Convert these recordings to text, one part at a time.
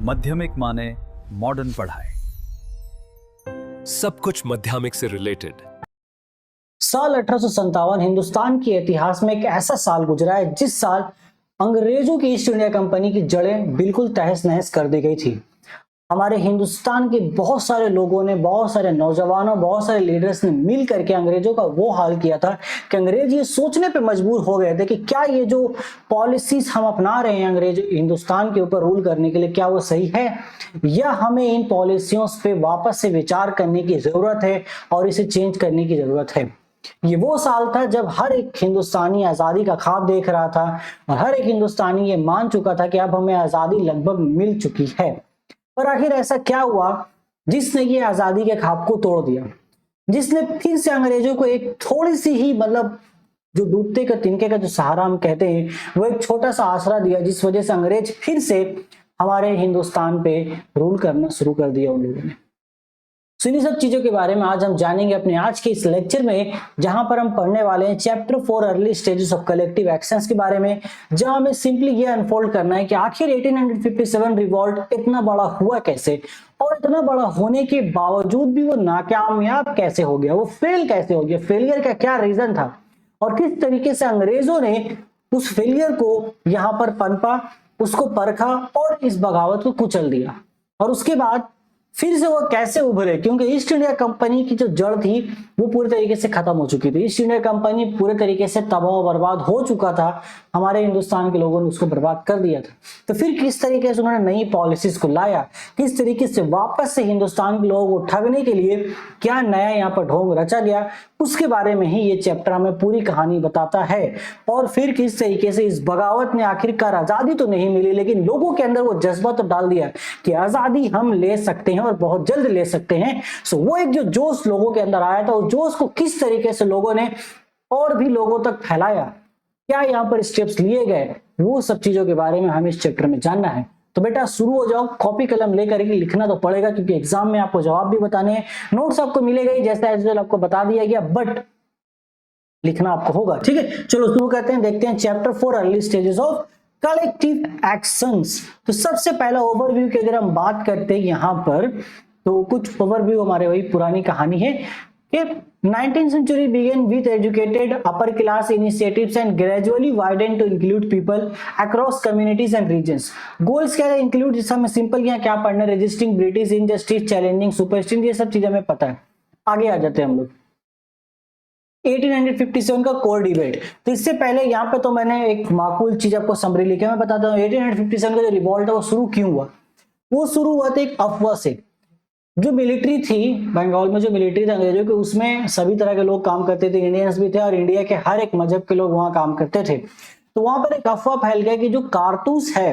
माध्यमिक माने मॉडर्न पढ़ाई। सब कुछ माध्यमिक से रिलेटेड। साल 1857 हिंदुस्तान के इतिहास में एक ऐसा साल गुजरा है जिस साल अंग्रेजों की ईस्ट इंडिया कंपनी की जड़ें बिल्कुल तहस नहस कर दी गई थी। हमारे हिंदुस्तान के बहुत सारे लोगों ने, बहुत सारे नौजवानों, बहुत सारे लीडर्स ने मिल करके अंग्रेजों का वो हाल किया था कि अंग्रेज ये सोचने पे मजबूर हो गए थे कि क्या ये जो पॉलिसीज हम अपना रहे हैं अंग्रेज हिंदुस्तान के ऊपर रूल करने के लिए, क्या वो सही है, या हमें इन पॉलिसियों पे वापस से विचार करने की जरूरत है और इसे चेंज करने की जरूरत है। ये वो साल था जब हर एक हिंदुस्तानी आजादी का ख्वाब देख रहा था और हर एक हिंदुस्तानी ये मान चुका था कि अब हमें आजादी लगभग मिल चुकी है। पर आखिर ऐसा क्या हुआ जिसने ये आजादी के ख्वाब को तोड़ दिया, जिसने फिर से अंग्रेजों को एक थोड़ी सी ही जो डूबते का तिनके का जो सहारा हम कहते हैं, वो एक छोटा सा आसरा दिया, जिस वजह से अंग्रेज फिर से हमारे हिंदुस्तान पे रूल करना शुरू कर दिया उन लोगों ने। इन्हीं सब चीजों के बारे में आज हम जानेंगे अपने आज के इस लेक्चर में, जहां पर हम पढ़ने वाले हैं chapter 4 early stages of collective actions के बारे में, जहां हमें सिंपली ये अनफोल्ड करना है कि आखिर 1857 रिवॉल्ट इतना बड़ा हुआ कैसे, और इतना बड़ा होने के बावजूद भी वो नाकामयाब कैसे हो गया, वो फेल कैसे हो गया, फेलियर का क्या रीजन था, और किस तरीके से अंग्रेजों ने उस फेलियर को यहाँ पर पनपा, उसको परखा और इस बगावत को कुचल दिया, और उसके बाद फिर से वो कैसे उभरे, क्योंकि ईस्ट इंडिया कंपनी की जो जड़ थी वो पूरी तरीके से खत्म हो चुकी थी। ईस्ट इंडिया कंपनी पूरे तरीके से तबाह बर्बाद हो चुका था, हमारे हिंदुस्तान के लोगों ने उसको बर्बाद कर दिया था। तो फिर किस तरीके से उन्होंने नई पॉलिसीज को लाया, किस तरीके से वापस से हिंदुस्तान के लोगों को ठगने के लिए क्या नया यहाँ पर ढोंग रचा गया, उसके बारे में ही ये चैप्टर हमें पूरी कहानी बताता है। और फिर किस तरीके से इस बगावत ने आखिरकार आजादी तो नहीं मिली, लेकिन लोगों के अंदर वो जज्बा तो डाल दिया कि आजादी हम ले सकते हैं और बहुत जल्द ले सकते हैं। सो वो एक जो जोश लोगों के अंदर आया था, उस जोश को किस तरीके से लोगों ने और भी लोगों तक फैलाया, क्या यहाँ पर स्टेप्स लिए गए, वो सब चीजों के बारे में हमें इस चैप्टर में जानना है। तो बेटा शुरू हो जाओ, कॉपी कलम लेकर के लिखना तो पड़ेगा, क्योंकि एग्जाम में आपको जवाब भी बताने हैं। नोट्स आपको मिलेगा ही, जैसा एज आपको बता दिया गया, बट लिखना आपको होगा। ठीक है, चलो शुरू करते हैं, देखते हैं chapter 4 early stages of collective actions. तो सबसे पहला ओवरव्यू की अगर हम बात करते हैं यहाँ पर, तो कुछ ओवरव्यू हमारे वही पुरानी कहानी है कि 19th century began with educated upper class initiatives and gradually widened to include people across communities and regions. Goals क्या है? इंक्लूड, जिससे हमें सिंपल यहाँ क्या पढ़ना है, resisting British injustice, challenging superstition, ये सब चीजें हमें पता है। आगे आ जाते हैं हम लोग 1857 का कोर डिबेट। तो इससे पहले यहाँ पे तो मैंने एक माकूल चीज आपको समरी लिखा, मैं बताता हूँ 1857 का जो रिवॉल्ट है वो शुरू क्यों हुआ। वो शुरू हुआ था एक अफवाह से। जो मिलिट्री थी बंगाल में, जो मिलिट्री थी अंग्रेजों की, उसमें सभी तरह के लोग काम करते थे, इंडियंस भी थे और इंडिया के हर एक मजहब के लोग वहां काम करते थे। तो वहां पर एक अफवाह फैल गया कि जो कारतूस है,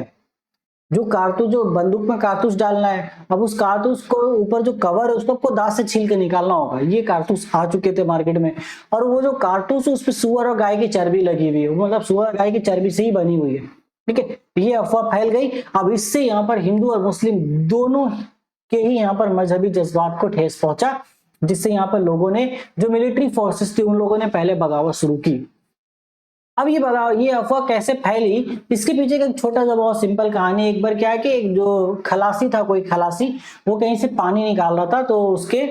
जो बंदूक में कारतूस डालना है, अब उस कारतूस को ऊपर जो कवर है उसको आपको दांत से छील के निकालना होगा। ये कारतूस आ चुके थे मार्केट में, और वो जो कारतूस है उस पर सुअर और गाय की चर्बी लगी हुई है, मतलब सुअर और गाय की चर्बी से ही बनी हुई है। ठीक है, ये अफवाह फैल गई। अब इससे यहाँ पर हिंदू और मुस्लिम दोनों के ही यहाँ पर मजहबी जज्बात को ठेस पहुंचा, जिससे यहाँ पर लोगों ने, जो मिलिट्री फोर्सेस थी, उन लोगों ने पहले बगावत शुरू की। अब ये अफवाह कैसे फैली, इसके पीछे का एक छोटा सा बहुत सिंपल कहानी। एक बार क्या है कि एक जो खलासी था, कोई खलासी, वो कहीं से पानी निकाल रहा था, तो उसके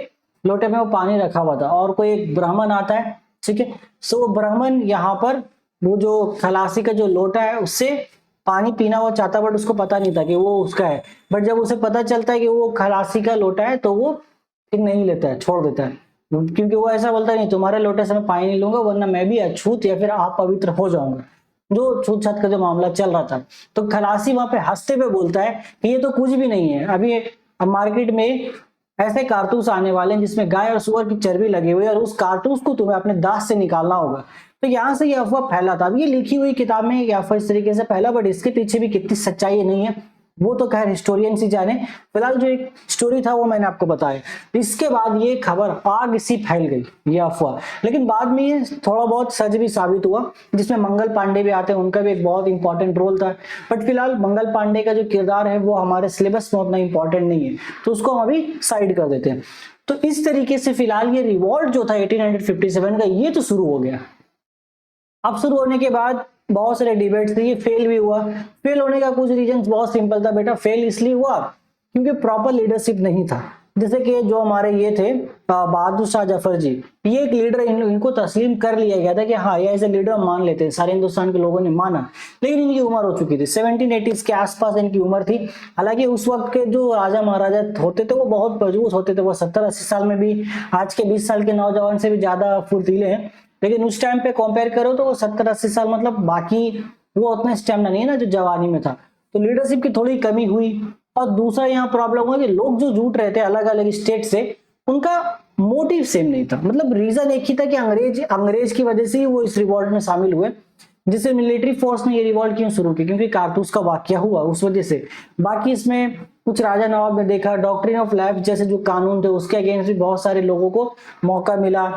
लोटे में वो पानी रखा हुआ था, और कोई एक ब्राह्मण आता है। ठीक है, सो वो ब्राह्मण यहाँ पर वो जो खलासी का जो लोटा है उससे पानी पीना वो चाहता, बट उसको पता नहीं था कि वो उसका है। बट जब उसे पता चलता है कि वो खलासी का लोटा है, तो वो ठीक नहीं लेता है, छोड़ देता है, क्योंकि वो ऐसा बोलता नहीं, तुम्हारे लोटे से मैं पानी नहीं लूंगा, वरना मैं भी अछूत या फिर अपवित्र हो जाऊंगा। जो छूत छात का जो मामला चल रहा था, तो खलासी वहां पे हंसते हुए बोलता है कि ये तो कुछ भी नहीं है, अभी अब मार्केट में ऐसे कारतूस आने वाले हैं जिसमें गाय और सुअर की चर्बी लगी हुई है, और उस कारतूस को तुम्हें अपने दांत से निकालना होगा। तो यहाँ से ये अफवाह फैला था। अब ये लिखी हुई किताब में ये अफवाह इस तरीके से फैला, बट इसके पीछे भी कितनी सच्चाई है नहीं है वो तो खैर हिस्टोरियंस ही जाने। फिलहाल जो एक स्टोरी था वो मैंने आपको बताया। इसके बाद ये खबर आग सी फैल गई, ये अफवाह, लेकिन बाद में ये थोड़ा बहुत सच भी साबित हुआ, जिसमें मंगल पांडे भी आते हैं, उनका भी एक बहुत इंपॉर्टेंट रोल था। बट फिलहाल मंगल पांडे का जो किरदार है वो हमारे सिलेबस में उतना इंपॉर्टेंट नहीं है, तो उसको हम अभी साइड कर देते हैं। तो इस तरीके से फिलहाल ये रिवॉल्ट जो था 1857 का, ये तो शुरू हो गया। अब शुरू होने के बाद बहुत सारे डिबेट्स थे, ये फेल भी हुआ। फेल होने का कुछ रीजन बहुत सिंपल था बेटा, फेल इसलिए हुआ क्योंकि प्रॉपर लीडरशिप नहीं था। जैसे कि जो हमारे ये थे बहादुर शाह जफर जी, ये एक लीडर, इनको तस्लीम कर लिया गया था कि हाँ ये एज ए लीडर मान लेते हैं, सारे हिंदुस्तान के लोगों ने माना, लेकिन इनकी उम्र हो चुकी थी, 1780s के आसपास इनकी उम्र थी। हालांकि उस वक्त के जो राजा महाराजा होते थे वो बहुत मजबूत होते थे, वो 70-80 साल में भी आज के 20 साल के नौजवान से भी ज्यादा फुर्तीले हैं, लेकिन उस टाइम पे कंपेयर करो तो वो 70-80 साल मतलब बाकी वो उतना स्टेमिना नहीं है ना जो जवानी में था, तो लीडरशिप की थोड़ी कमी हुई। और दूसरा यहाँ प्रॉब्लम हुआ कि लोग जो जुट रहे थे अलग अलग स्टेट से, उनका मोटिव सेम नहीं था, मतलब रीजन एक ही था कि अंग्रेज की वजह से ही वो इस रिवॉल्ट में शामिल हुए, जिससे मिलिट्री फोर्स ने ये रिवॉल्ट क्यों शुरू की, क्योंकि कारतूस का वाकया हुआ उस वजह से। बाकी इसमें कुछ राजा नवाब ने देखा, डॉक्ट्रिन ऑफ लाइफ जैसे जो कानून थे उसके अगेंस्ट भी बहुत सारे लोगों को मौका मिला,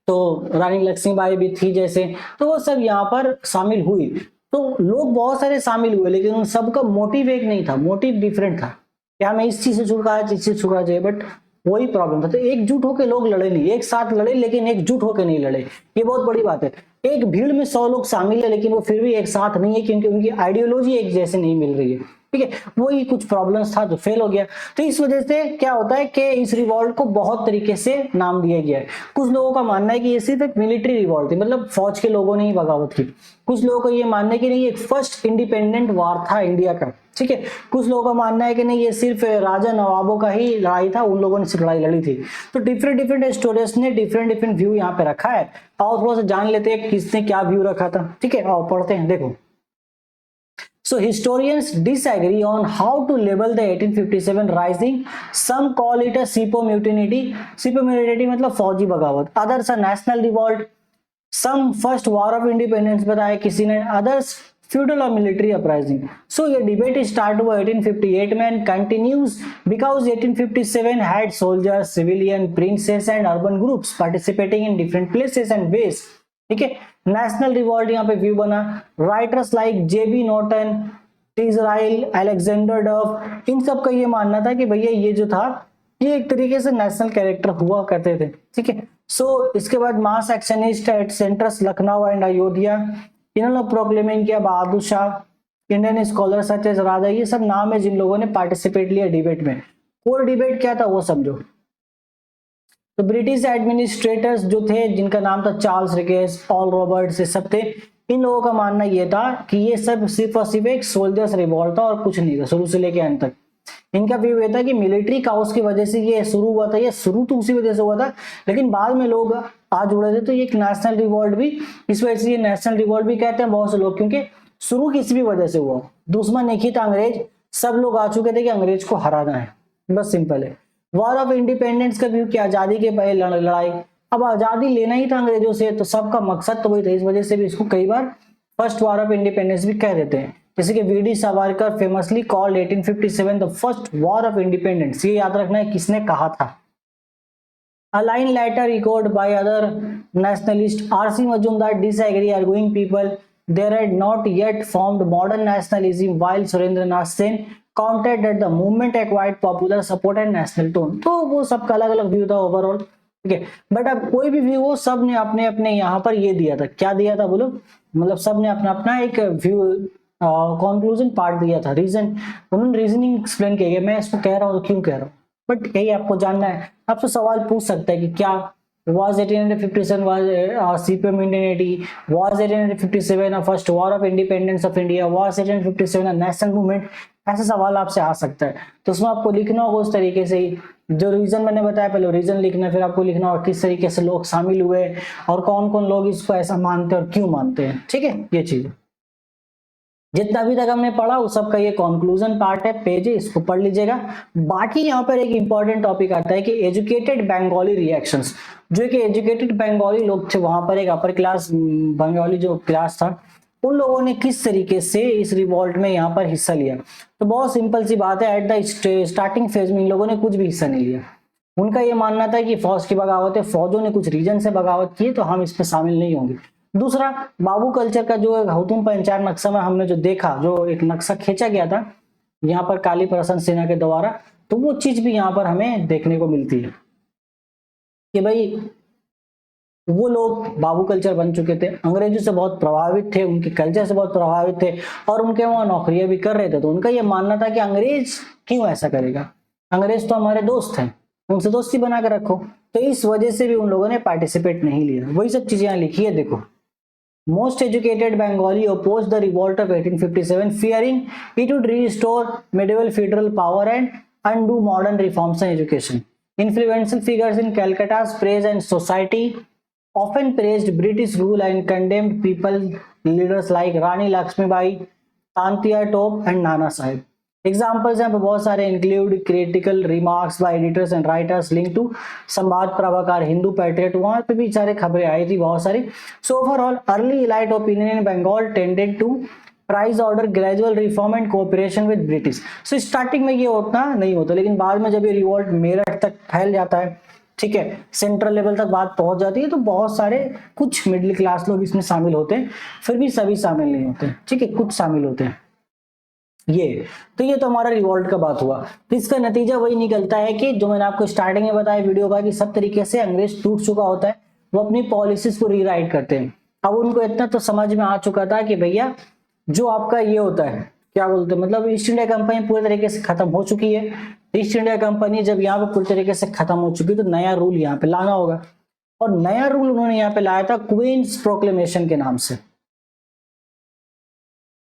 तो रानी लक्ष्मीबाई भी थी जैसे, तो वो सब यहाँ पर शामिल हुई। तो लोग बहुत सारे शामिल हुए, लेकिन उन सबका मोटिव एक नहीं था, मोटिव डिफरेंट था कि हमें इस चीज से छुटकारा चाहिए, इस चीज से छुटकारा चाहिए, बट वही प्रॉब्लम था। तो एकजुट होकर लोग लड़े नहीं, एक साथ लड़े लेकिन एकजुट होकर नहीं लड़े, ये बहुत बड़ी बात है। एक भीड़ में 100 लोग शामिल है लेकिन वो फिर भी एक साथ नहीं है, क्योंकि उनकी आइडियोलॉजी एक जैसे नहीं मिल रही है, ठीक है, वही कुछ प्रॉब्लम्स था जो फेल हो गया। तो इस वजह से क्या होता है कि इस रिवॉल्ट को बहुत तरीके से नाम दिया गया है। कुछ लोगों का मानना है कि ये सिर्फ एक मिलिट्री रिवॉल्ट थी, मतलब फौज के लोगों ने ही बगावत की। कुछ लोगों को ये मानना है कि नहीं, एक फर्स्ट इंडिपेंडेंट वार था इंडिया का, ठीक है। कुछ लोगों का मानना है कि नहीं, ये सिर्फ राजा नवाबों का ही लड़ाई था, उन लोगों ने सिर्फ लड़ाई लड़ी थी। तो डिफरेंट स्टोरीज ने डिफरेंट व्यू यहाँ पे रखा है, और थोड़ा सा जान लेते हैं किसने क्या व्यू रखा था, ठीक है, और पढ़ते हैं। देखो, so historians disagree on how to label the 1857 rising. Some call it a Sipo mutiny. Sipo mutiny मतलब फौजी बगावत, others a national revolt, some first war of independence बताया किसी ने, others feudal or military uprising. So ये debate start हुआ 1858 में and continues because 1857 had soldiers, civilian, princes and urban groups participating in different places and ways, ठीक है। National revolt यहाँ पे व्यू बना, राइटर्स लाइक जेबी नॉर्टन, इजराइल, अलेक्जेंडर डफ, इन सब का ये मानना था कि भैया ये जो था ये एक तरीके से नेशनल कैरेक्टर हुआ करते थे, ठीक है। सो इसके बाद mass actionist at centres Lucknow and Ayodhya, इन्होंने प्रोक्लेमिंग किया, Bahadur Shah, Indian scholar such as Raja, ये सब नाम है जिन लोगों ने पार्टिसिपेट लिया डिबेट में। कोर डिबेट क्या था वो समझो। तो ब्रिटिश एडमिनिस्ट्रेटर्स जो थे, जिनका नाम था चार्ल्स रिकेस, पॉल रॉबर्ट्स, ये सब थे, इन लोगों का मानना ये था कि ये सब सिर्फ और सिर्फ एक सोल्जर्स रिवॉल्ट था और कुछ नहीं था शुरू से लेके अंत तक। इनका व्यू ये था कि मिलिट्री काउस की वजह से ये शुरू हुआ था, ये शुरू तो उसी वजह से हुआ था, लेकिन बाद में लोग आ जुड़े थे, तो ये एक नेशनल रिवॉल्ट भी, इस वजह से ये नेशनल रिवॉल्ट भी कहते हैं बहुत से लोग, क्योंकि शुरू किसी भी वजह से हुआ। दुश्मन एक ही था अंग्रेज, सब लोग आ चुके थे कि अंग्रेज को हराना है, बस सिंपल है। वॉर ऑफ इंडिपेंडेंस का व्यू क्या, आजादी के पहले लड़ाई, अब आजादी लेना ही था अंग्रेजों से, तो सबका मकसद तो वही था, इस वजह से भी इसको कई बार फर्स्ट वॉर ऑफ इंडिपेंडेंस भी कह देते हैं। जैसे कि V D Savarkar famously called 1857 the first war of independence, ये याद रखना है किसने कहा था। A line later echoed by other nationalists, R.C. Majumdar disagree, arguing people there had not yet formed modern nationalism, while Surendranath Sen countered that the movement acquired popular support and national tone. तो वो सबका अलग अलग view था overall, ठीक है। But अब कोई भी व्यू हो, सब ने अपने अपने यहाँ पर ये दिया था, क्या दिया था बोलो, मतलब सब ने अपना अपना एक व्यू कंक्लूजन पार्ट दिया था, रीजन, उन्होंने रीजनिंग एक्सप्लेन किया, मैं इसको कह रहा हूँ तो क्यों कह रहा हूँ, बट यही आपको जानना है। आपसे सवाल पूछ सकता है कि क्या was 1857 was CPM indemnity, was 1857 a first war of independence of India, was 1857 a national movement, ऐसे सवाल आपसे आ सकता है। तो उसमें आपको लिखना होगा उस तरीके से ही, जो रीजन मैंने बताया पहले रीजन लिखना, फिर आपको लिखना होगा किस तरीके से लोग शामिल हुए और कौन कौन लोग इसको ऐसा मानते हैं और क्यों मानते हैं, ठीक है। ये चीज जितना अभी तक हमने पढ़ा उस सब का ये कंक्लूजन पार्ट है, पेज है, इसको पढ़ लीजिएगा। बाकी यहाँ पर एक इंपॉर्टेंट टॉपिक आता है कि एजुकेटेड बंगाली रिएक्शंस, जो कि एजुकेटेड बंगाली लोग थे वहां पर, एक अपर क्लास बंगाली जो क्लास था, उन लोगों ने किस तरीके से इस रिवॉल्ट में यहाँ पर हिस्सा लिया। तो बहुत सिंपल सी बात है, एट द स्टार्टिंग फेज में इन लोगों ने कुछ भी हिस्सा नहीं लिया। उनका ये मानना था कि फौज की बगावत है, फौजों ने कुछ रीजन से बगावत की तो हम इसमें शामिल नहीं होंगे। दूसरा, बाबू कल्चर का जो हौतुम पंचायत नक्शा में हमने जो देखा, जो एक नक्शा खींचा गया था यहाँ पर काली प्रसन्न सेना के द्वारा, तो वो चीज भी यहाँ पर हमें देखने को मिलती है कि भाई वो लोग बाबू कल्चर बन चुके थे, अंग्रेजों से बहुत प्रभावित थे, उनके कल्चर से बहुत प्रभावित थे और उनके वहां नौकरियां भी कर रहे थे। तो उनका ये मानना था कि अंग्रेज क्यों ऐसा करेगा, अंग्रेज तो हमारे दोस्त हैं, उनसे दोस्ती बना कर रखो। तो इस वजह से भी उन लोगों ने पार्टिसिपेट नहीं लिया। वही सब चीजें यहाँ लिखी है, देखो। Most educated Bengali opposed the revolt of 1857, fearing it would restore medieval feudal power and undo modern reforms in education. Influential figures in Calcutta's praise and society often praised British rule and condemned people leaders like Rani Lakshmibai, Tantia Tope, and Nana Sahib. Examples यहाँ पे बहुत सारे include critical remarks by editors and writers linked to संवाद Prabhakar, Hindu patriot, वहां पे भी सारे खबरें आई थी बहुत सारी। So overall, early elite opinion in Bengal tended to prize order, gradual reform and cooperation with British. So starting में ये उतना नहीं होता, लेकिन बाद में जब ये रिवोल्ट मेरठ तक फैल जाता है, ठीक है, सेंट्रल लेवल तक बात पहुंच जाती है, तो बहुत सारे कुछ मिडिल क्लास लोग इसमें शामिल होते हैं, फिर भी सभी शामिल नहीं होते, ठीक है, कुछ शामिल होते हैं। ये तो हमारा रिवॉल्ट का बात हुआ। तो इसका नतीजा वही निकलता है कि जो मैंने आपको स्टार्टिंग में बताया वीडियो का, कि सब तरीके से अंग्रेज टूट चुका होता है, वो अपनी पॉलिसीज को रीराइट करते हैं। अब उनको इतना तो समझ में आ चुका था कि भैया जो आपका ये होता है, क्या बोलते हैं, मतलब ईस्ट इंडिया कंपनी पूरी तरीके से खत्म हो चुकी है। ईस्ट इंडिया कंपनी जब यहाँ पे पूरी तरीके से खत्म हो चुकी है, तो नया रूल यहाँ पे लाना होगा। और नया रूल उन्होंने यहाँ पे लाया था क्वींस प्रोक्लेमेशन के नाम से।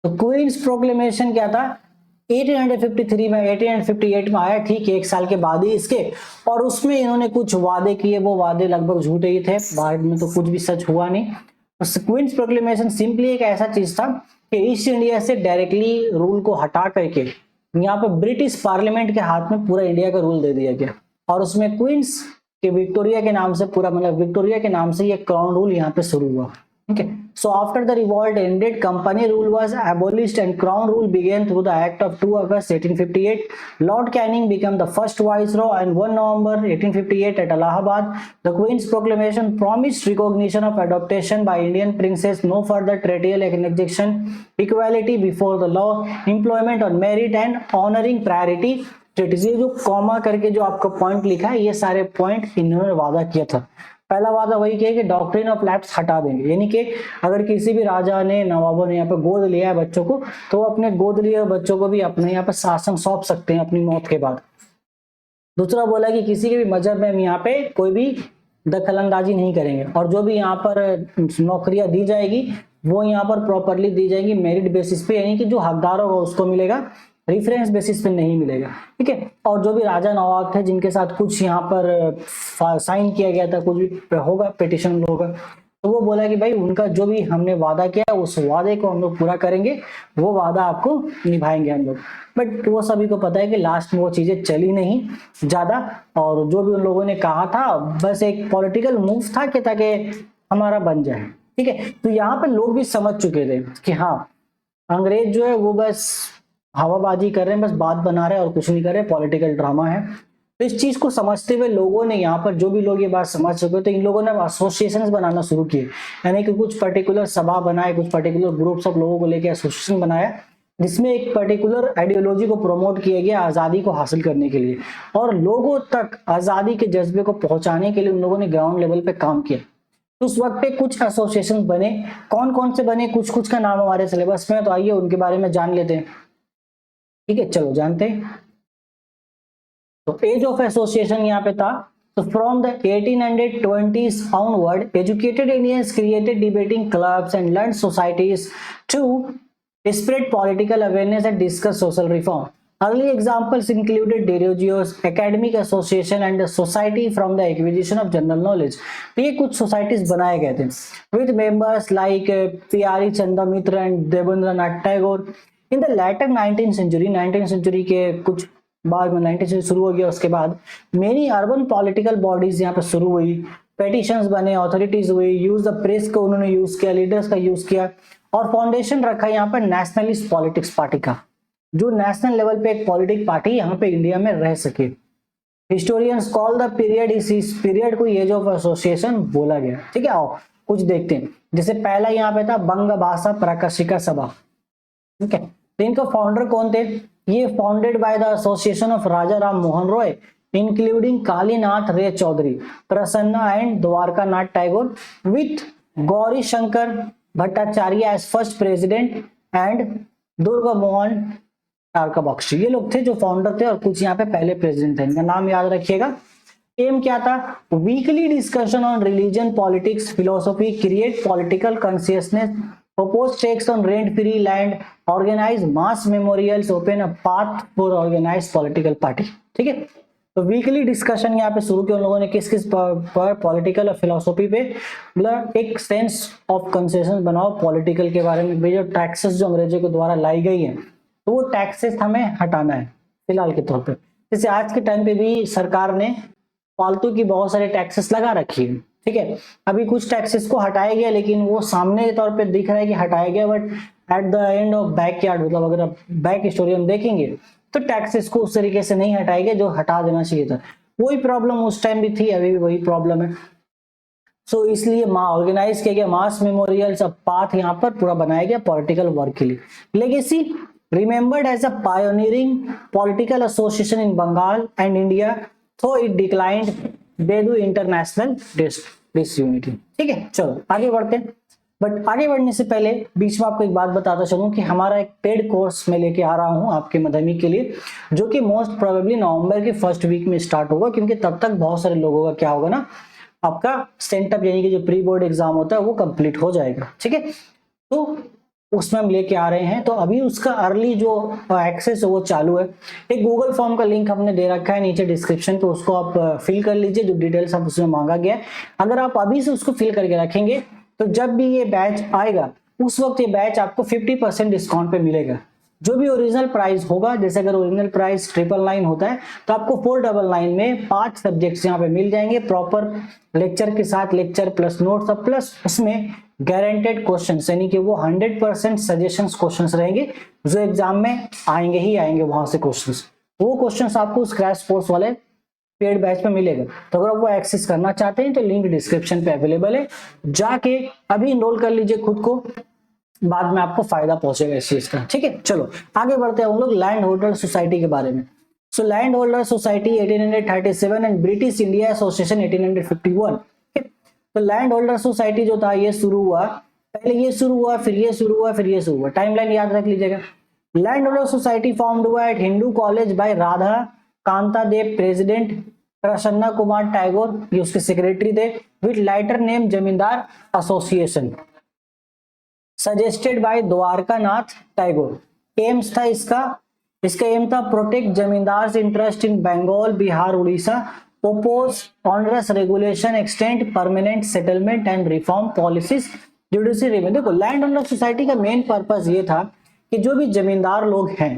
तो क्वींस प्रोक्लेमेशन क्या था, 1853 में, 1858 में आया, ठीक है, एक साल के बाद ही इसके। और उसमें इन्होंने कुछ वादे किए, वो वादे लगभग झूठे ही थे, बाद में तो कुछ भी सच हुआ नहीं। क्वींस प्रोक्लेमेशन सिंपली एक ऐसा चीज था कि ईस्ट इंडिया से डायरेक्टली रूल को हटा करके यहाँ पे ब्रिटिश पार्लियामेंट के हाथ में पूरा इंडिया का रूल दे दिया गया। और उसमें क्वींस के विक्टोरिया के नाम से, पूरा मतलब विक्टोरिया के नाम से ये क्राउन रूल यहाँ पे शुरू हुआ। Okay, so after the revolt ended, company rule was abolished and crown rule began through the Act of 2 August 1858. Lord Canning became the first viceroy, and 1 November 1858 at Allahabad, the Queen's proclamation promised recognition of adoption by Indian princes, no further territorial annexation, equality before the law, employment on merit, and honoring priority treaties। ये जो comma करके जो आपका point लिखा है, ये सारे point इन्होंने वादा किया था। पहला वादा वही किया कि डॉक्ट्रिन ऑफ लैप्स हटा देंगे, यानी कि अगर किसी भी राजा ने, नवाबों ने यहाँ पे गोद लिया है बच्चों को, तो वो अपने गोद लिए बच्चों को भी अपने यहाँ पे शासन सौंप सकते हैं अपनी मौत के बाद। दूसरा बोला कि किसी के भी मजहब में यहाँ पे कोई भी दखलंदाजी नहीं करेंगे, और जो भी यहाँ पर नौकरियां दी जाएगी वो यहाँ पर प्रॉपरली दी जाएगी मेरिट बेसिस पे, यानी कि जो हकदार होगा उसको मिलेगा, रेफरेंस बेसिस पे नहीं मिलेगा, ठीक है। और जो भी राजा नवाब थे जिनके साथ कुछ यहाँ पर साइन किया गया था, कुछ भी होगा, पिटिशन होगा, तो वो बोला कि भाई उनका जो भी हमने वादा किया उस वादे को हम लोग पूरा करेंगे, वो वादा आपको निभाएंगे हम लोग। बट वो सभी को पता है कि लास्ट में वो चीजें चली नहीं ज्यादा, और जो भी उन लोगों ने कहा था बस एक पॉलिटिकल मूव था कि ताकि हमारा बन जाए, ठीक है। तो यहाँ पे लोग भी समझ चुके थे कि हाँ, अंग्रेज जो है वो बस हवाबाजी कर रहे हैं, बस बात बना रहे हैं और कुछ नहीं कर रहे, पॉलिटिकल ड्रामा है। तो इस चीज को समझते हुए लोगों ने, यहाँ पर जो भी लोग ये बात समझ चुके थे, इन लोगों ने एसोसिएशंस बनाना शुरू किए, यानी कि कुछ पर्टिकुलर सभा बनाए, कुछ पर्टिकुलर ग्रुप्स ऑफ लोगों को लेकर एसोसिएशन बनाया, जिसमें एक पर्टिकुलर आइडियोलॉजी को प्रमोट किया गया आजादी को हासिल करने के लिए, और लोगों तक आजादी के जज्बे को पहुंचाने के लिए उन लोगों ने ग्राउंड लेवल पे काम किया। तो उस वक्त पे कुछ एसोसिएशन बने, कौन कौन से बने, कुछ कुछ का नाम हमारे सिलेबस में, तो आइए उनके बारे में जान लेते हैं, ठीक है, चलो जानते हैं। तो एज ऑफ एसोसिएशन यहाँ पे था, तो from the 1820s onward, educated Indians created debating clubs and learned societies to spread political awareness and discuss social reform. Early examples included Derogio's Academic Association and the Society from the Acquisition of General Knowledge. ये कुछ societies बनाए गए थे with members like Pyari Chandamitra and Debendranath Tagore. In the latter 19th century के कुछ बाद में 19th century शुरू हो गया, उसके बाद many urban political bodies यहाँ पे शुरू हुई, petitions बने, authorities हुई, यूज द प्रेस को उन्होंने यूज किया, लीडर्स का यूज किया, और फाउंडेशन रखा यहाँ पर नेशनलिस्ट पॉलिटिक्स पार्टी का, जो नेशनल लेवल पे एक पॉलिटिक पार्टी यहाँ पे इंडिया में रह सके। हिस्टोरियंस कॉल द पीरियड, इस पीरियड को एज ऑफ एसोसिएशन बोला गया, ठीक है। आओ कुछ देखते हैं। जैसे पहला यहाँ पे था बंग भाषा प्रकाशिका सभा, ठीक है। तो इनका फाउंडर कौन थे, ये founded by the association of Raja Ram Mohan Roy including Kalinath Ray Chaudhary, Prasanna and Dwarkanath Tagore, with Gauri Shankar Bhattacharya as first president and Durga Mohan Tarka Bakshi. ये लोग थे जो फाउंडर थे और कुछ यहाँ पे पहले प्रेसिडेंट थे, इनका नाम याद रखिएगा। एम क्या था? Weekly discussion on religion, politics, philosophy, create political consciousness, propose takes on rent-free land, organize mass memorials, open a path for organized political party। ठीक है, तो वीकली डिस्कशन यहाँ पे शुरू किया उन लोगों ने किस किस पर पॉलिटिकल और फिलोसफी पे, मतलब एक सेंस ऑफ कंसेशन बनाओ पॉलिटिकल के बारे में। जो टैक्सेस जो अंग्रेजों के द्वारा लाई गई है तो वो टैक्सेस हमें हटाना है फिलहाल के तौर पे। जैसे आज के टाइम पे भी सरकार ने फालतू की बहुत सारे टैक्सेस लगा रखी है, ठीक है। अभी कुछ टैक्सेस को हटाया गया लेकिन वो सामने के तौर पे दिख रहा है कि हटाया गया, but at the end of backyard, मतलब अगर आप बैक स्टोरी हम देखेंगे तो टैक्सेस को उस तरीके से नहीं हटाया गया जो हटा देना चाहिए था। वही प्रॉब्लम उस टाइम भी थी, अभी भी वही प्रॉब्लम है। सो इसलिए ऑर्गेनाइज किया गया मास मेमोरियल्स, अब पाथ यहाँ पर पूरा बनाया गया पॉलिटिकल वर्क के लिए। Legacy remembered as a pioneering political association in Bengal and India, so it declined due to international disunity। ठीक है, चलो आगे बढ़ते हैं। बट आगे बढ़ने से पहले बीच में आपको एक बात बताता चलूं कि हमारा एक पेड कोर्स मैं लेके आ रहा हूं आपके माध्यमिक के लिए, जो कि मोस्ट प्रोबेबली नवंबर के फर्स्ट वीक में स्टार्ट होगा, क्योंकि तब तक बहुत सारे लोगों का क्या होगा ना, आपका सेंटअप यानी कि जो प्री बोर्ड एग्जाम होता है वो कंप्लीट हो जाएगा। ठीक है, तो उसमें हम लेके आ रहे हैं। तो अभी उसका अर्ली जो एक्सेस है वो चालू है। एक गूगल फॉर्म का लिंक हमने दे रखा है नीचे डिस्क्रिप्शन पे, उसको आप फिल कर लीजिए, जो डिटेल्स आप उसमें मांगा गया है। अगर आप अभी से उसको फिल करके रखेंगे तो जब भी ये बैच आएगा उस वक्त ये बैच आपको 50% डिस्काउंट पे मिलेगा। जो भी ओरिजिनल प्राइस होगा, जैसे अगर ओरिजिनल प्राइस 999 होता है तो आपको 499 में 5 सब्जेक्ट्स यहाँ पे मिल जाएंगे प्रॉपर लेक्चर के साथ, लेक्चर प्लस नोट्स और प्लस उसमें गारंटेड क्वेश्चंस, यानी कि वो 100% सजेशंस क्वेश्चंस रहेंगे जो एग्जाम में आएंगे ही आएंगे वहां से क्वेश्चंस। वो क्वेश्चंस आपको उस क्रैश कोर्स वाले पेड बैच में मिलेगा। तो अगर आप वो एक्सेस करना चाहते हैं तो लिंक डिस्क्रिप्शन पे अवेलेबल है, जाके अभी इनरोल कर लीजिए खुद को, बाद में आपको फायदा पहुंचेगा इस चीज का। ठीक है, चलो आगे बढ़ते हैं हम लोग लैंड होल्डर सोसाइटी के बारे में। So land holder society 1837 and British India association 1851। तो लैंड होल्डर सोसाइटी जो था ये शुरू हुआ, पहले ये शुरू हुआ, फिर ये शुरू हुआ, फिर ये शुरू हुआ। टाइमलाइन याद रख लीजिएगा। लैंड होल्डर सोसाइटी फॉर्म्ड हुआ at Hindu college by Radha Kanta Dev, president Prasanna Kumar Tagore, ये उसके सेक्रेटरी थे, with later name zamindar association suggested by Dwarkanath Tagore. Aims था इसका एम था protect zamindars interest in Bengal, Bihar, Orissa, oppose onerous regulation, extend permanent settlement and reform policies, judiciary में। देखो लैंड ओनर सोसाइटी का मेन पर्पस ये था कि जो भी जमींदार लोग हैं,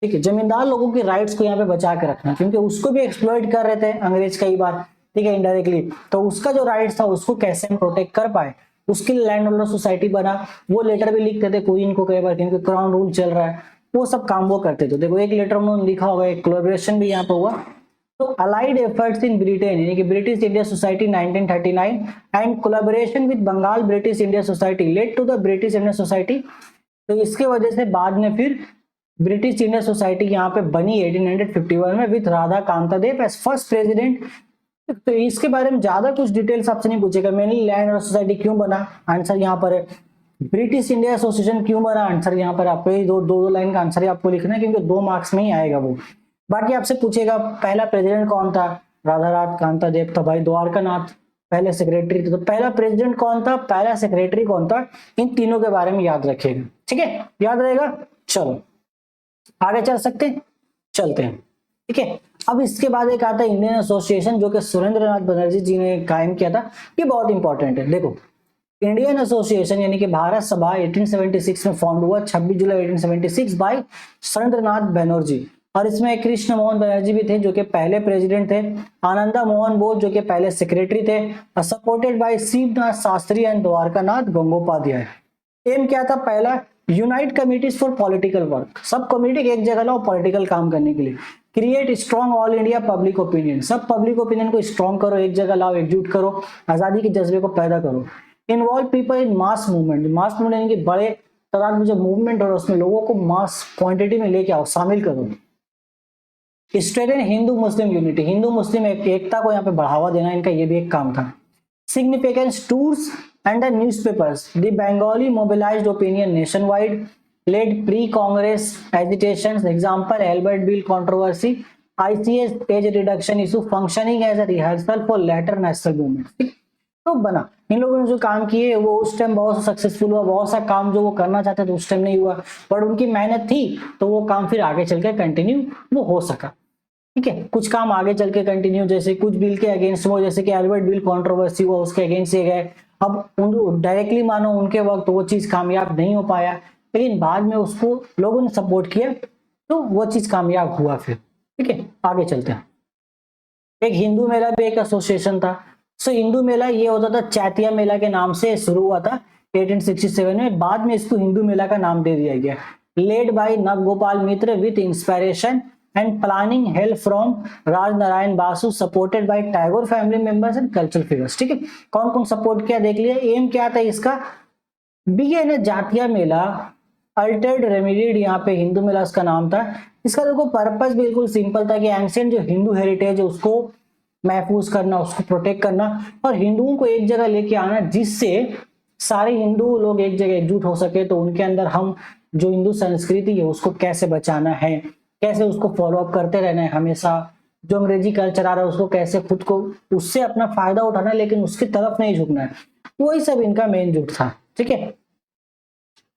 ठीक है, जमींदार लोगों के राइट्स को यहाँ पे बचा के रखना, क्योंकि उसको भी एक्सप्लॉइट कर रहे थे अंग्रेज कई बार, ठीक है, इनडायरेक्टली। तो उसका जो राइट्स था उसको कैसे हम प्रोटेक्ट कर पाए, उसके लिए लैंड ओनर सोसाइटी बना। वो लेटर भी लिखते थे क्वीन को कई बार, क्योंकि क्राउन रूल चल रहा है, वो सब काम वो करते थे। देखो एक लेटर उन्होंने लिखा होगा, एक कोलैबोरेशन भी यहाँ पे हुआ। तो अलाइड एफर्ट्स इन ब्रिटेन यानी कि British India society 1939 and collaboration with Bengal British India society led to the British India society. तो इसके वजह से बाद में फिर ब्रिटिश इंडिया सोसाइटी यहाँ पे बनी 1851 में with Radha Kanta Deb as first president. तो इसके बारे में ज्यादा कुछ डिटेल्स आपसे नहीं पूछेगा। मेनली लैंड ओनर सोसाइटी क्यों बना, आंसर यहाँ पर है। ब्रिटिश इंडिया एसोसिएशन क्यों बना, आंसर यहाँ पर आपको दो लाइन का आंसर ही आपको लिखना है, क्योंकि 2 मार्क्स में ही आएगा वो। बाकी आपसे पूछेगा पहला प्रेसिडेंट कौन था, राधा कांता देव था भाई, द्वारकानाथ पहले सेक्रेटरी थे। तो पहला प्रेसिडेंट कौन था, पहला सेक्रेटरी कौन था, इन तीनों के बारे में याद रखिएगा। ठीक है, याद रहेगा। चलो आगे चल सकते हैं, चलते हैं। ठीक है, अब इसके बाद एक आता है इंडियन एसोसिएशन, जो कि सुरेंद्रनाथ बनर्जी जी ने कायम किया था। ये बहुत इंपॉर्टेंट है। देखो इंडियन एसोसिएशन यानी कि भारत सभा 1876 में फॉर्म हुआ, 26 जुलाई 1876 बाय सुरेंद्रनाथ बनर्जी। और इसमें कृष्ण मोहन बनर्जी भी थे जो कि पहले प्रेसिडेंट थे, आनंदा मोहन बोस जो कि पहले सेक्रेटरी थे, और supported by Shivnath Shastri and Dwarkanath Gangopadhyay. Aim क्या था, पहला unite committees for political work, सब कमिटी एक जगह लाओ पॉलिटिकल काम करने के लिए। Create strong all India public opinion, सब पब्लिक ओपिनियन को स्ट्रॉन्ग करो, एक जगह लाओ, एकजुट करो, आजादी के जज्बे को पैदा करो। Involve people in mass movement, mass movement यानी कि बड़े तादाद में जो मूवमेंट हो रहा है उसमें लोगों को मास क्वांटिटी में लेके आओ, शामिल करो। Strengthen Hindu Muslim unity, Hindu मुस्लिम एकता को यहाँ पे बढ़ावा देना इनका ये भी एक काम था। Significance tours and the newspapers, the Bengali mobilised opinion nationwide, led pre Congress agitations, example Albert bill controversy, ICS age reduction issue, functioning as a rehearsal for later national movement. तो बना इन लोगों ने जो काम किए वो उस टाइम बहुत सक्सेसफुल हुआ, बहुत सा काम जो वो करना चाहते थे उस टाइम नहीं हुआ, पर उनकी मेहनत थी तो वो काम फिर आगे चल के कंटिन्यू वो हो सका। ठीक है, कुछ काम आगे चल के कंटिन्यू, जैसे कुछ बिल के अगेंस्ट वो, जैसे कि एल्बर्ट बिल कंट्रोवर्सी हुआ उसके अगेंस्ट से गए। अब डायरेक्टली मानो उनके वक्त वो चीज कामयाब नहीं हो पाया, लेकिन बाद में उसको लोगों ने सपोर्ट किया तो वो चीज कामयाब हुआ फिर। ठीक है, आगे चलते हैं। एक हिंदू मेला भी एक एसोसिएशन था। सो हिंदू मेला ये होता था, चैतिया मेला के नाम से शुरू हुआ था 1867 में, बाद में इसको हिंदू मेला का नाम दे दिया गया। Led by Nabagopal Mitra with inspiration and planning help from Rajnarayan Basu, supported by Tagore family members and cultural figures. ठीक है, कौन कौन सपोर्ट किया देख लिया। एम क्या था इसका, बिगेन जातिया मेला अल्टर्ड रेमिडीड, यहाँ पे हिंदू मेला इसका नाम था। इसका देखो पर्पस बिल्कुल सिंपल था कि एंशिएंट जो हिंदू हेरिटेज है उसको महफूज करना, उसको प्रोटेक्ट करना और हिंदुओं को एक जगह लेके आना, जिससे सारे हिंदू लोग एक जगह एकजुट हो सके। तो उनके अंदर हम जो हिंदू संस्कृति है उसको कैसे बचाना है, कैसे उसको फॉलो अप करते रहना है हमेशा, जो अंग्रेजी कल्चर आ रहा है उसको कैसे खुद को उससे अपना फायदा उठाना है लेकिन उसकी तरफ नहीं झुकना है, वही सब इनका मेन जुट था। ठीक है,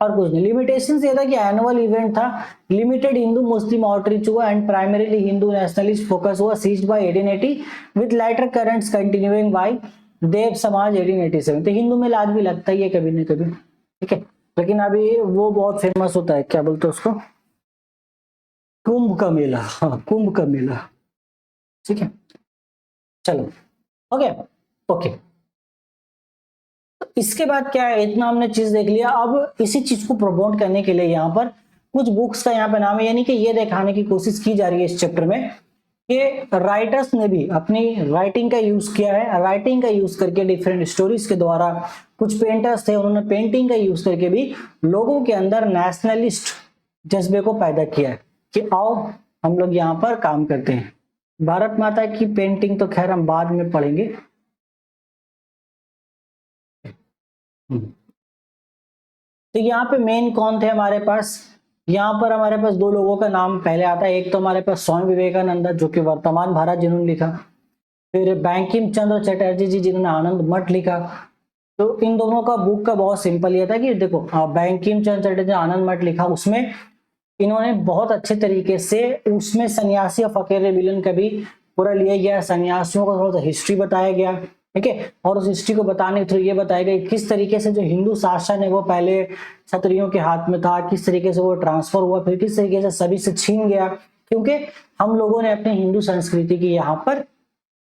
और कुछ नहीं। लिमिटेशन ये था कि एनुअल इवेंट था, लिमिटेड हिंदू मुस्लिम आउटरीच हुआ and primarily Hindu nationalist focus हुआ, ceased by 1880 with later currents continuing by Dev Samaj 1887। तो हिंदू में आज भी लगता ही है कभी न कभी। ठीक है, लेकिन अभी वो बहुत फेमस होता है, क्या बोलते हैं उसको, कुंभ का मेला। हाँ, कुंभ का मेला। ठीक है, चलो ओके ओके। इसके बाद क्या है, इतना हमने चीज देख लिया। अब इसी चीज को प्रमोट करने के लिए यहाँ पर कुछ बुक्स का यहाँ पे नाम है, यानी कि ये दिखाने की कोशिश की जा रही है इस चैप्टर में कि राइटर्स ने भी अपनी राइटिंग का यूज किया है, राइटिंग का यूज करके डिफरेंट स्टोरीज के द्वारा। कुछ पेंटर्स थे, उन्होंने पेंटिंग का यूज करके भी लोगों के अंदर नेशनलिस्ट जज्बे को पैदा किया है कि आओ हम लोग यहाँ पर काम करते हैं। भारत माता की पेंटिंग तो खैर हम बाद में पढ़ेंगे। तो यहाँ पे मेन कौन थे हमारे पास, यहाँ पर हमारे पास दो लोगों का नाम पहले आता है। एक तो हमारे पास स्वामी विवेकानंद जो कि वर्तमान भारत जिन्होंने लिखा, फिर बैंकिम चंद्र चटर्जी जी जिन्होंने आनंद मठ लिखा। तो इन दोनों का बुक का बहुत सिंपल ये था कि देखो बैंकिम चंद्र चटर्जी आनंद मठ लिखा, उसमें इन्होंने बहुत अच्छे तरीके से उसमें सन्यासी और फकीर विलन का भी पूरा लिया गया, सन्यासियों का थोड़ा सा हिस्ट्री बताया गया। ठीक है, और उस हिस्ट्री को बताने के थ्रू ये बताया गया किस तरीके से जो हिंदू शासन है वो पहले क्षत्रियों के हाथ में था, किस तरीके से वो ट्रांसफर हुआ, फिर किस तरीके से सभी से छीन गया, क्योंकि हम लोगों ने अपने हिंदू संस्कृति की यहाँ पर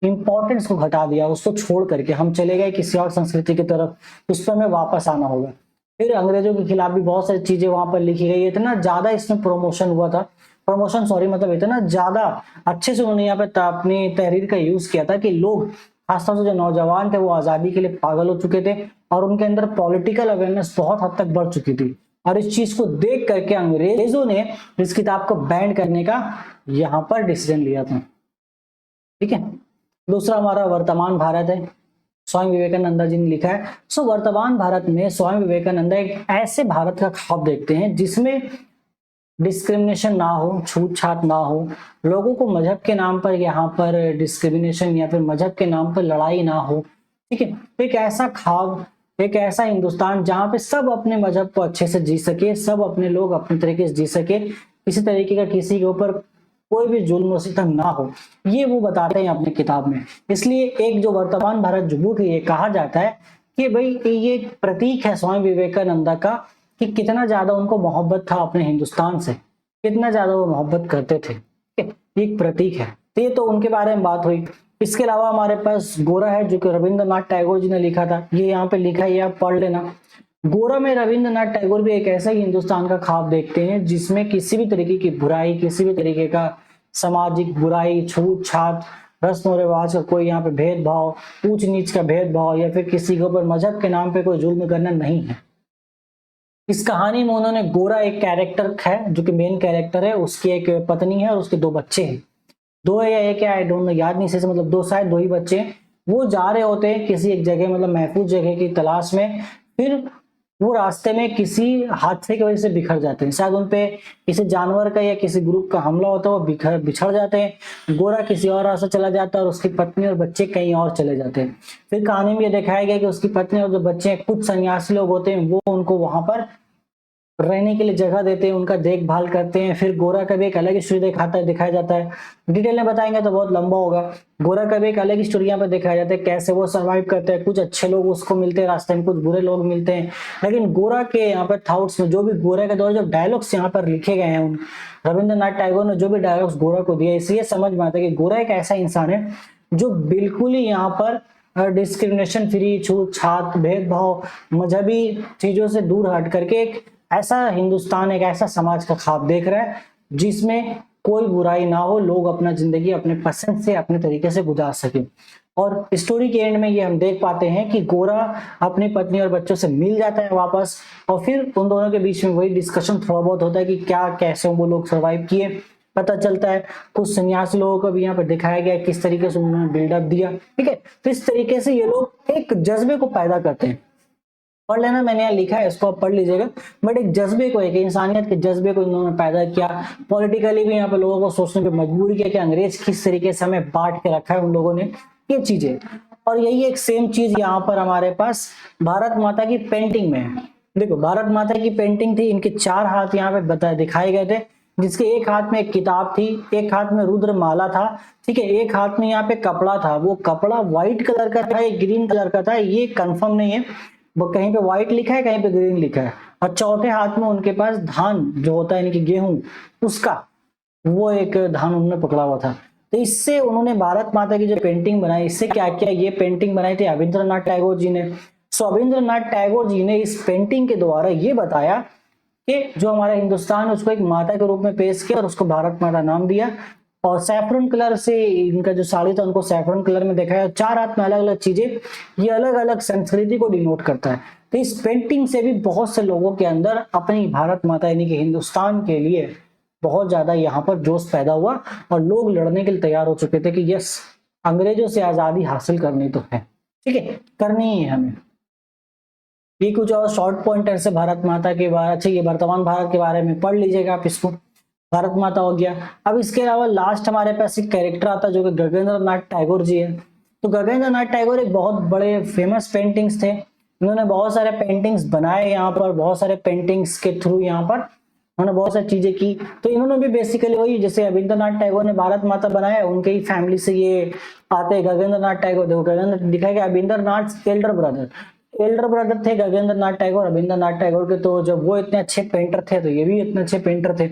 इंपॉर्टेंस को घटा दिया, उसको छोड़ करके हम चले गए किसी और संस्कृति की तरफ, उस पर हमें वापस आना होगा। फिर अंग्रेजों के खिलाफ भी बहुत सारी चीजें वहां पर लिखी गई, इतना ज्यादा इसमें प्रमोशन हुआ था, मतलब इतना ज्यादा अच्छे से उन्होंने यहाँ पे अपनी तहरीर का यूज किया था कि लोग खासतौर से जो नौजवान थे वो आजादी के लिए पागल हो चुके थे और उनके अंदर पॉलिटिकल अवेयरनेस बहुत हद तक बढ़ चुकी थी। और इस चीज को देख करके अंग्रेजों ने इस किताब को बैन करने का यहाँ पर डिसीजन लिया था। ठीक है, दूसरा हमारा वर्तमान भारत है, स्वामी विवेकानंद जी ने लिखा है। सो वर्तमान भारत में स्वामी विवेकानंद एक ऐसे भारत का ख्वाब देखते हैं जिसमें डिस्क्रिमिनेशन ना हो, छूट छाट ना हो, लोगों को मजहब के नाम पर यहाँ पर डिस्क्रिमिनेशन या फिर मजहब के नाम पर लड़ाई ना हो। ठीक है, एक ऐसा ख्वाब, एक ऐसा हिंदुस्तान जहाँ पे सब अपने मजहब को अच्छे से जी सके, सब अपने लोग अपने तरीके से जी सके, किसी तरीके का किसी के ऊपर कोई भी जुल्म सितम ना हो, ये वो बताते हैं अपनी किताब में। इसलिए एक जो वर्तमान भारत जो बुक है ये कहा जाता है कि भाई ये एक प्रतीक है स्वामी विवेकानंद का कि कितना ज्यादा उनको मोहब्बत था अपने हिंदुस्तान से, कितना ज्यादा वो मोहब्बत करते थे। एक प्रतीक है। तो ये तो उनके बारे में बात हुई। इसके अलावा हमारे पास गोरा है जो कि रविंद्रनाथ टैगोर जी ने लिखा था, ये यहाँ पे लिखा है, आप पढ़ लेना। गोरा में रविंद्रनाथ टैगोर भी एक ऐसा ही हिंदुस्तान का ख्वाब देखते हैं जिसमें किसी भी तरीके की बुराई, किसी भी तरीके का सामाजिक बुराई, छूट छाट, रस्म और रिवाज का कोई यहाँ पे भेदभाव, ऊंच नीच का भेदभाव या फिर किसी के ऊपर मजहब के नाम पे कोई जुल्म करना नहीं है। इस कहानी में उन्होंने गोरा एक कैरेक्टर है जो कि मेन कैरेक्टर है, उसकी एक पत्नी है और उसके दो बच्चे हैं। दो है या एक है, आई डोंट नो, याद नहीं सही से, मतलब दो, शायद दो ही बच्चे हैं। वो जा रहे होते हैं किसी एक जगह, मतलब महफूज जगह की तलाश में। फिर वो रास्ते में किसी हादसे की वजह से बिखर जाते हैं, शायद उनपे किसी जानवर का या किसी ग्रुप का हमला होता है, वो बिछड़ जाते हैं। गोरा किसी और रास्ते चला जाता है और उसकी पत्नी और बच्चे कहीं और चले जाते हैं। फिर कहानी में ये दिखाया गया कि उसकी पत्नी और जो बच्चे हैं, कुछ सन्यासी लोग होते हैं, वो उनको वहां पर रहने के लिए जगह देते हैं, उनका देखभाल करते हैं। फिर गोरा का भी एक अलग स्टोरी दिखाया जाता है। डिटेल में बताएंगे तो बहुत लंबा होगा। गोरा का भी एक अलग स्टोरी यहाँ पर दिखाया जाता है, कैसे वो सरवाइव करते हैं। कुछ अच्छे लोग उसको मिलते हैं रास्ते में, कुछ बुरे लोग मिलते हैं। लेकिन गोरा के यहाँ पर थॉट्स में, जो भी गोरा के द्वारा जो डायलॉग्स यहाँ पर लिखे गए हैं, रविंद्रनाथ टैगोर ने जो भी डायलॉग्स गोरा को दिए, इसलिए समझ में आता है कि गोरा एक ऐसा इंसान है जो बिल्कुल ही यहाँ पर डिस्क्रिमिनेशन फ्री, छूत छात, भेदभाव, मजहबी चीजों से दूर हट करके एक ऐसा हिंदुस्तान, एक ऐसा समाज का ख्वाब देख रहा है जिसमें कोई बुराई ना हो, लोग अपना जिंदगी अपने पसंद से, अपने तरीके से गुजार सके। और स्टोरी के एंड में ये हम देख पाते हैं कि गोरा अपनी पत्नी और बच्चों से मिल जाता है वापस, और फिर उन दोनों के बीच में वही डिस्कशन थोड़ा बहुत होता है कि क्या कैसे वो लोग सर्वाइव किए, पता चलता है। कुछ सन्यासी लोगों को भी यहाँ पर दिखाया गया है, किस तरीके से उन्होंने बिल्डअप दिया, ठीक है। तो इस तरीके से ये लोग एक जज्बे को पैदा करते हैं। पढ़ लेना, मैंने यहाँ लिखा है, इसको आप पढ़ लीजिएगा। बट एक जज्बे को, एक इंसानियत के जज्बे को इन्होंने पैदा किया। पॉलिटिकली भी यहाँ पे लोगों को सोचने पे मजबूर किया कि अंग्रेज किस तरीके से हमें बांट के रखा है उन लोगों ने, ये चीजें। और यही एक सेम चीज यहाँ पर हमारे पास भारत माता की पेंटिंग में है। देखो, भारत माता की पेंटिंग थी, इनके चार हाथ यहाँ पे दिखाए गए थे, जिसके एक हाथ में एक किताब थी, एक हाथ में रुद्र माला था, ठीक है, एक हाथ में यहाँ पे कपड़ा था। वो कपड़ा व्हाइट कलर का था, एक ग्रीन कलर का था, ये कंफर्म नहीं है, वो कहीं पे व्हाइट लिखा है, कहीं पे ग्रीन लिखा है। और चौथे हाथ में उनके पास धान जो होता है, यानी कि गेहूं, उसका वो एक धान उन्होंने पकड़ा हुआ था। तो इससे उन्होंने भारत माता की जो पेंटिंग बनाई, इससे क्या किया, ये पेंटिंग बनाई थी रविंद्रनाथ टैगोर जी ने। सो रविंद्रनाथ टैगोर जी ने इस पेंटिंग के द्वारा ये बताया कि जो हमारा हिंदुस्तान है उसको एक माता के रूप में पेश किया और उसको भारत माता नाम दिया। और सैफरन कलर से इनका जो साड़ी था उनको सैफरन कलर में दिखाया। चार हाथ में अलग अलग चीजें, ये अलग अलग संस्कृति को डिनोट करता है। तो इस पेंटिंग से भी बहुत से लोगों के अंदर अपनी भारत माता यानी कि हिंदुस्तान के लिए बहुत ज्यादा यहाँ पर जोश पैदा हुआ और लोग लड़ने के लिए तैयार हो चुके थे कि यस, अंग्रेजों से आजादी हासिल करनी तो है, ठीक है, करनी ही है हमें। ये कुछ और शॉर्ट पॉइंटर से भारत माता के बारे, अच्छा ये वर्तमान भारत के बारे में पढ़ लीजिएगा आप इसको, भारत माता हो गया। अब इसके अलावा लास्ट हमारे पास एक कैरेक्टर आता है जो कि गगनेंद्र नाथ टैगोर जी है। तो गगनेंद्र नाथ टैगोर एक बहुत बड़े फेमस पेंटिंग्स थे, इन्होंने बहुत सारे पेंटिंग्स बनाए, यहाँ पर बहुत सारे पेंटिंग्स के थ्रू यहाँ पर उन्होंने बहुत सारी चीजें की। तो इन्होंने भी बेसिकली वही, जैसे रविंद्रनाथ टैगोर ने भारत माता बनाया, उनके ही फैमिली से ये आते हैं गगनेंद्र नाथ टैगोर। देखो गगनेंद्र दिखाया गया, रविंद्रनाथ एल्डर ब्रदर थे गगनेंद्र नाथ टैगोर, रविंद्रनाथ टैगोर के। तो जब वो इतने अच्छे पेंटर थे तो ये भी इतने अच्छे पेंटर थे।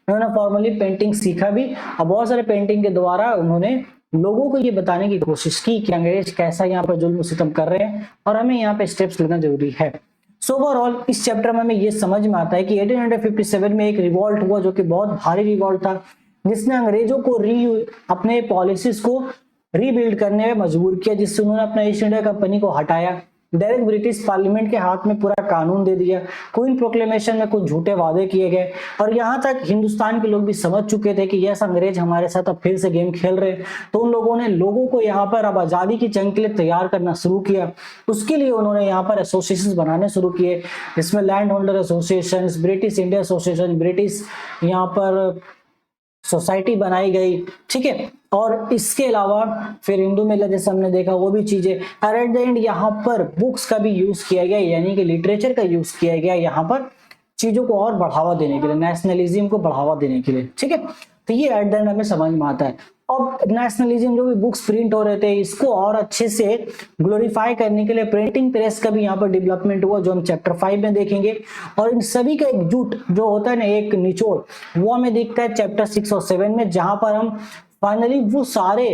उन्होंने फॉर्मली पेंटिंग सीखा भी और बहुत सारे पेंटिंग के द्वारा उन्होंने लोगों को ये बताने की कोशिश की कि अंग्रेज कैसा यहाँ पर जुल्म सितम कर रहे हैं और हमें यहाँ पे स्टेप्स लेना जरूरी है। सो ओवरऑल इस चैप्टर में हमें ये समझ में आता है कि 1857 में एक रिवॉल्ट हुआ जो कि बहुत भारी रिवॉल्ट था, जिसने अंग्रेजों को अपने पॉलिसीज को रीबिल्ड करने में मजबूर किया, जिससे उन्होंने अपना ईस्ट इंडिया कंपनी को हटाया, डायरेक्ट ब्रिटिश पार्लियामेंट के हाथ में पूरा कानून दे दिया, क्वीन प्रोक्लेमेशन में कुछ झूठे वादे किए गए। और यहाँ तक हिंदुस्तान के लोग भी समझ चुके थे कि यस, अंग्रेज हमारे साथ अब फिर से गेम खेल रहे हैं। तो उन लोगों ने लोगों को यहाँ पर अब आजादी की जंग के लिए तैयार करना शुरू किया। उसके लिए उन्होंने यहाँ पर एसोसिएशन बनाने शुरू किए, जिसमें land holder association, British India association, British यहाँ पर सोसाइटी बनाई गई, ठीक है। और इसके अलावा फिर हिंदू मेला जैसे हमने देखा वो भी चीजें, और एट द एंड यहाँ पर बुक्स का भी यूज किया गया, यानी कि लिटरेचर का यूज किया गया यहाँ पर चीजों को और बढ़ावा देने के लिए, नेशनलिज्म को बढ़ावा देने के लिए, ठीक है। तो ये एट द एंड हमें समझ में आता है। अब नेशनलिज्म जो भी बुक्स प्रिंट हो रहे थे, इसको और अच्छे से ग्लोरीफाई करने के लिए प्रिंटिंग प्रेस का भी यहाँ पर डेवलपमेंट हुआ, जो हम चैप्टर 5 में देखेंगे। और इन सभी का एकजुट जो होता है ना, एक निचोड़, वो हमें दिखता है चैप्टर 6 और 7 में, जहां पर हम फाइनली वो सारे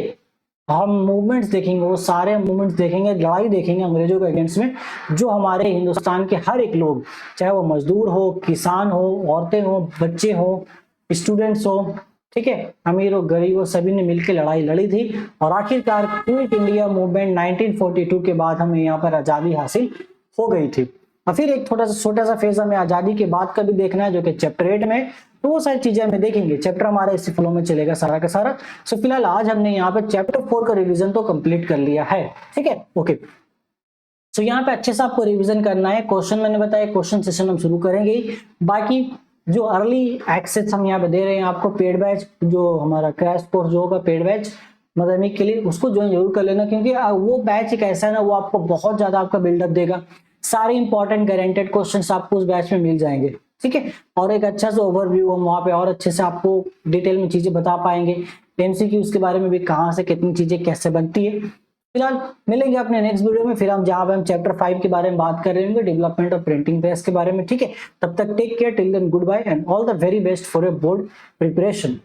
मूवमेंट्स देखेंगे, वो सारे मूवमेंट्स देखेंगे, लड़ाई देखेंगे अंग्रेजों के अगेंस्ट में, जो हमारे हिंदुस्तान के हर एक लोग, चाहे वो मजदूर हो, किसान हो, औरतें हो, बच्चे हो, स्टूडेंट्स हो, ठीक है, अमीर हो, गरीब हो, सभी ने मिलकर लड़ाई लड़ी थी। और आखिरकार क्विट इंडिया मूवमेंट 1942 के बाद हमें यहाँ पर आजादी हासिल हो गई थी। और फिर एक छोटा सा फेज हमें आजादी के बाद का भी देखना है, जो कि चैप्टर 8 में, तो वो सारी चीजें हमें देखेंगे। चैप्टर हमारा इसी फ्लो में चलेगा सारा का सारा। सो फिलहाल आज हमने यहाँ पे चैप्टर 4 का रिवीजन तो कंप्लीट कर लिया है, ठीक है, ओके। सो यहाँ पे अच्छे से आपको रिवीजन करना है। क्वेश्चन मैंने बताया, क्वेश्चन सेशन हम शुरू करेंगे। बाकी जो अर्ली एक्सेस हम यहाँ पे दे रहे हैं आपको, पेड बैच जो हमारा क्रैश कोर्स जो होगा पेड बैच मदरमिक के लिए, उसको ज्वाइन जरूर कर लेना, क्योंकि वो बैच एक ऐसा है ना, वो आपको बहुत ज्यादा आपका बिल्डअप देगा। सारे इंपॉर्टेंट गारंटेड क्वेश्चंस आपको उस बैच में मिल जाएंगे, ठीक है। और एक अच्छा सा ओवरव्यू हम वहाँ पे और अच्छे से आपको डिटेल में चीजें बता पाएंगे। एमसीक्यूज के बारे में भी, कहाँ से कितनी चीजें कैसे बनती है। फिलहाल मिलेंगे अपने नेक्स्ट वीडियो में, फिर हम जहाँ पे हम चैप्टर 5 के बारे में बात कर रहे होंगे, डेवलपमेंट ऑफ प्रिंटिंग प्रेस के बारे में, ठीक है। तब तक take care, till then goodbye and all the very best for your board preparation.